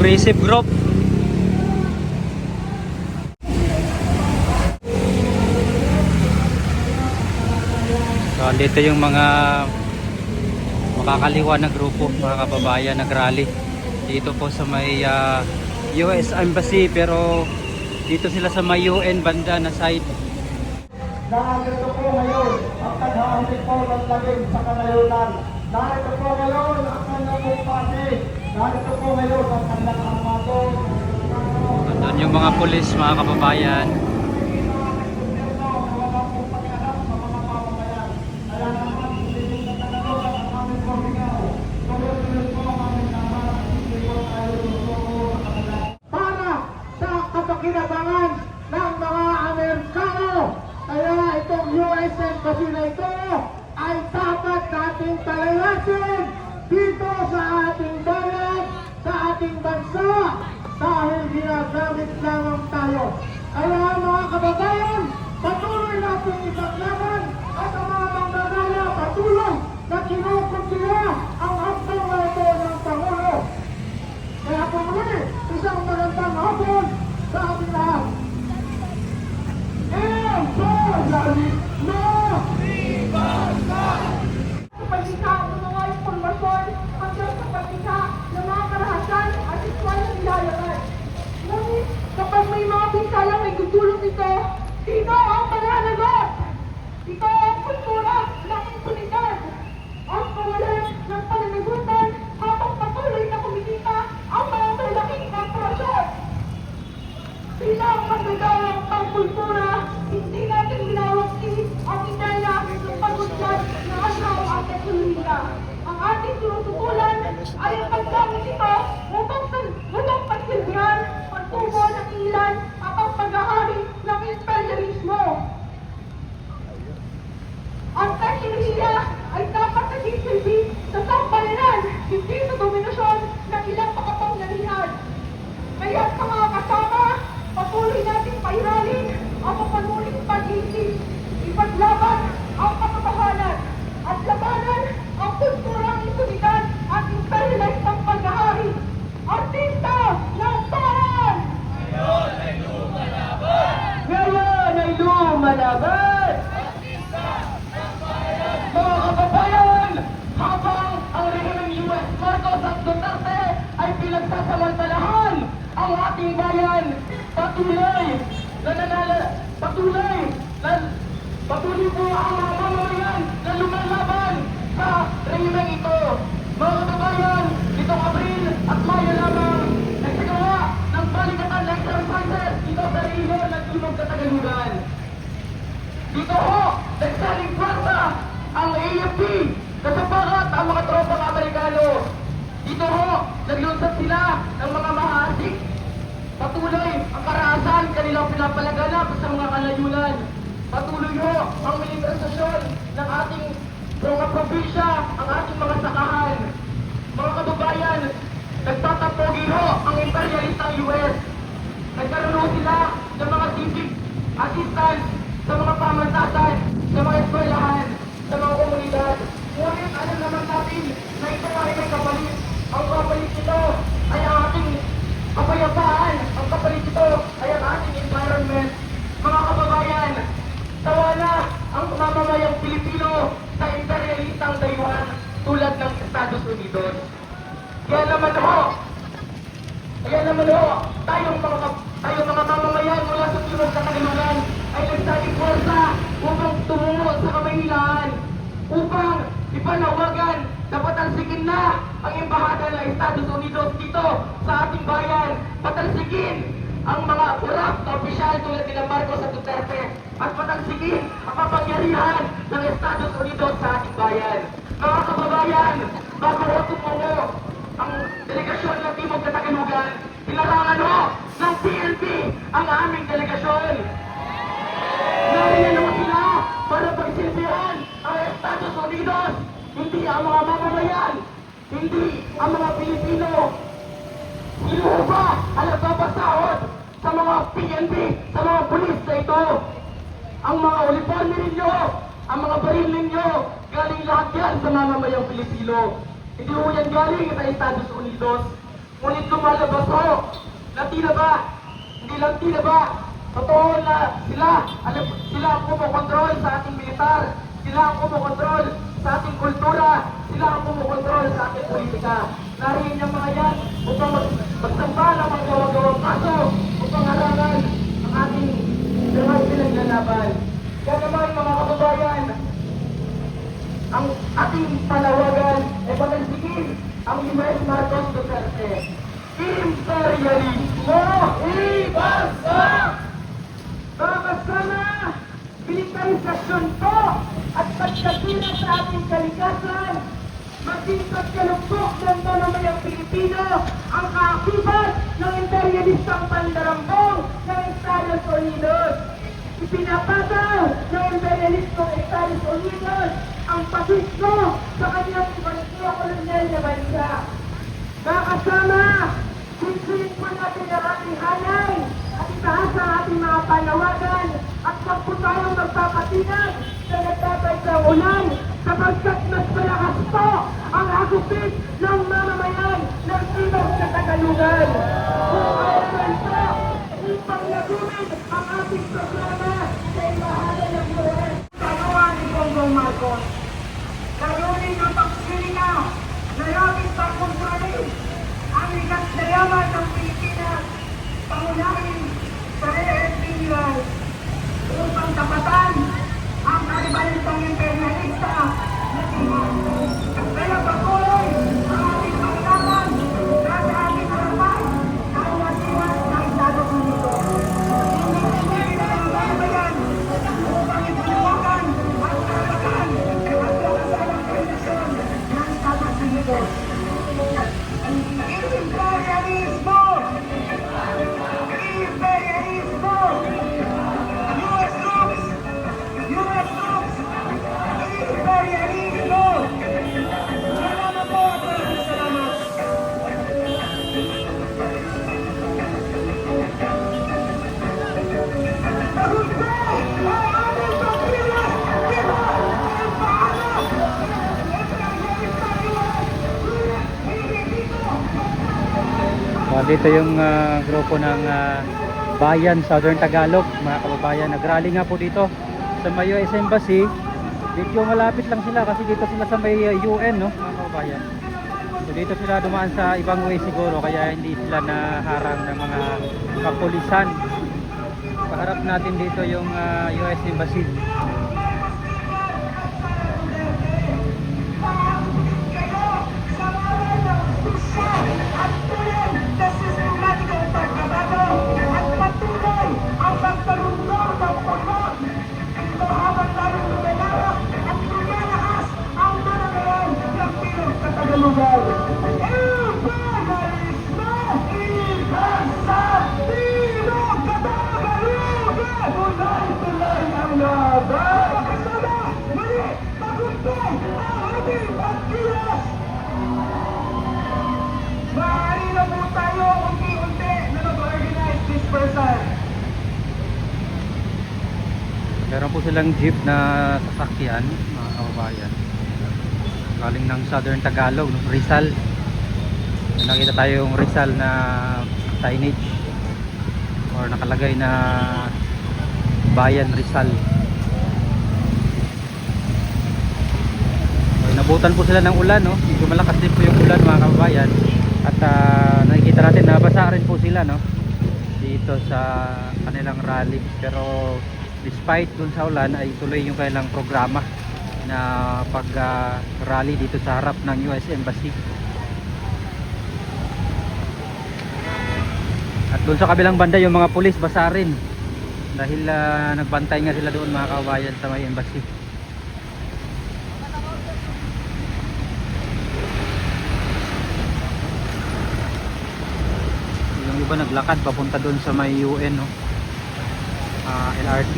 Progressive Group. So, dito yung mga makakaliwa na grupo, mga kababayan, nagrally dito po sa may US Embassy, pero dito sila sa may UN banda na side. Narito po ngayon ang taghahantik po ng lagim sa kanayunan. Narito po ngayon ang kanyang bupati. Narito po ngayon ang kanyang armado. Doon yung mga pulis, mga kababayan. Para sa kapakinabangan ng mga Amerikano. Kaya itong US Embassy na ito ay dapat nating palayasin dito sa ating bayan, sa ating bansa, dahil ginagamit lamang tayo. Kaya mga kababayan, patuloy natin ipaglaban at ang mga manggagala patuloy na kinukumpira ang hakbang na ito ng Pangulo. Kaya po muli, isang magandang hapon sa ating lahat. Pagkika ng mga impormasyon hanggang sa pagkika ng mga karahasan at sexual na nilayanan. Ngunit kapag may mga pisalang may gutulong nito, sino ang mananagot? Ito ang kultura ng impunidad. Ang kawalan ng pananagutan habang patuloy na kumikita ang mga malaking korporasyon. Bilang magagawang pangkultura, hindi natin minawagti ang inaya ng pagudlad na asaw at teknolohiya. Ang ating tinututulan ay ang paggamit nito upang pagsilbihan, pagtubo ng ilan at ang paghahari ng imperialismo. Ang teknolohiya ay dapat naging silbi sa sambayanan, hindi sa dominasyon ng ilang makapangyarihan. Kaya sa mga kasama, patuloy nating pairalin ang mapanuling pag-isip, ipaglaban ang katotohanan, at labanan ang kulturang impunidad at imperialistang paghahari. Artista ng bayan! Ngayon ay lumalaban! Mga kababayan, habang ang rehimeng US Marcos at Duterte ay pinagsasamantalahan ang ating bayan, patuloy po ang mga mamamayan na lumalaban sa rehimeng ito. Mga kababayan, nitong Abril at Mayo lamang nagsagawa ng balikatan na exercises dito sa rehiyon ng Timog Katagalugan. Dito ho, nagsaling kwarta ang AFP, kasapakat ang mga tropang Amerikano. Dito ho, naglunsad sila ng mga mahasik. Patuloy ang karahasan kanilang pinapalaganap sa mga kalayunan. Patuloy ho ang militarisasyon ng ating mga probinsya, ang ating mga sakahan. Mga kababayan, nagtatapogi ho ang imperialistang US. Nagkaroon ho sila ng mga civic assistance sa mga pamantasan, sa mga eskwelahan, sa mga komunidad. Ngunit alam naman natin na ito ay may kapalit. Ang kapalit nito ay ang ating kapayapaan. Ang kapalit nito ay ang ating environment. Mga kababayan, tawa na ang mamamayang Pilipino sa imperialistang dayuhan tulad ng Estados Unidos. Kaya naman ho, tayong mga mamamayan mula sa Timog Katagalugan ay nagsaling forsa upang tumungo sa kamahilaan, upang ipanawagan na patalsikin na ang embahada ng Estados Unidos dito sa ating bayan. Patalsikin ang mga urap na opisyal tulad nila Marcos at Duterte, at patalsikin ang kapangyarihan ng Estados Unidos sa ating bayan. Mga kababayan, bago ho tumungo ang delegasyon ng Timog Katagalugan, pinarangan ho ng PNP ang aming delegasyon. Nariyan ho sila para pagsilbihan ang Estados Unidos, hindi ang mga mamamayan, hindi ang mga Pilipino. Sino ho ba ang nagpapasahod sa mga PNP, sa mga pulis na ito? Ang mga uniforme ninyo, ang mga baril ninyo, galing lahat yan sa mamamayang Pilipino. Hindi ho yan galing sa Estados Unidos. Ngunit lumalabas ho na tila ba, hindi lang tila ba, totoo na sila ang kumokontrol sa ating militar, sila ang kumokontrol sa ating kultura, sila ang kumokontrol sa ating politika. Nariyan yung mga yan upang magsamba ng mga gawa-gawang kaso, upang harangan ang ating lahat pinaglalaban. Kaya naman mga kababayan, ang ating panawagan ay patalsikin ang US Marcos Duterte. Imperialismo! Ibagsak! Mga kasama, militarisasyon po at pagkasira sa ating kalikasan, maging pagkalugtok ng mamamayang Pilipino ang kaakibat ng imperialistang pandarambong ng Estados Unidos. Ipinapataw ng imperialistang Estados Unidos ang pasismo sa kanyang ibangkaya kolonyal na bansa. Mga kasama, sinsuyin po natin ang ating hanay at itaas ang ating mga panawagan at wag po tayong magpapatinag sa nagtatay sa ulan sapagkat mas malakas po ang hagupit ng mamamayan ng ibang sa Tagalugan. Kung ayaw po, upang nagumit ang ating programa sa ibahala ng buwan. Gagawa ni Bongbong Marcos. Layunin ng pagsilika na labing pagkontrolin ang likas na yaman ng Pilipinas, pangunahin sa EFPI upang tapatan ang kalibalintang imperialista na tingin. Kaya patuloy ang ating paglaban sa ating harapan sa iwas ng Estados Unidos. Hindi na ang bayan upang ipanawagan ang karapatan at kakasalang kondisyon ng Estados Unidos. Imperialismo! Imperialismo! US troops! US troops! Imperialismo! Salamat po at maraming salamat! Tagumpay ang aming pamilya! Diba? Ang paano? Imperialista US! Hindi dito! Dito yung grupo ng Bayan Southern Tagalog, mga kababayan. Nagrally nga po dito sa may US Embassy. Medyo malapit lang sila kasi dito sila sa may UN, no, mga kababayan. So dito sila dumaan sa ibang way siguro kaya hindi sila naharang ng mga kapulisan. Kaharap natin dito yung US Embassy. Maaari na po tayo unti-unti na mag-organize dispersal. Meron po silang jeep na sasakyan, mga kababayan. Galing ng Southern Tagalog, no? Rizal. Nakita tayo yung Rizal na signage or nakalagay na Bayan Rizal. So, nabutan po sila ng ulan, no? Medyo malakas din po yung ulan, mga kababayan. At nakikita natin na basa rin po sila, no? Dito sa kanilang rally. Pero despite dun sa ulan ay tuloy yung kanilang programa na pag rally dito sa harap ng US Embassy. At doon sa kabilang banda yung mga pulis basa rin dahil nagbantay nga sila doon, mga kababayan, sa may embassy. Yung iba naglakad papunta doon sa may UN, no? LRT.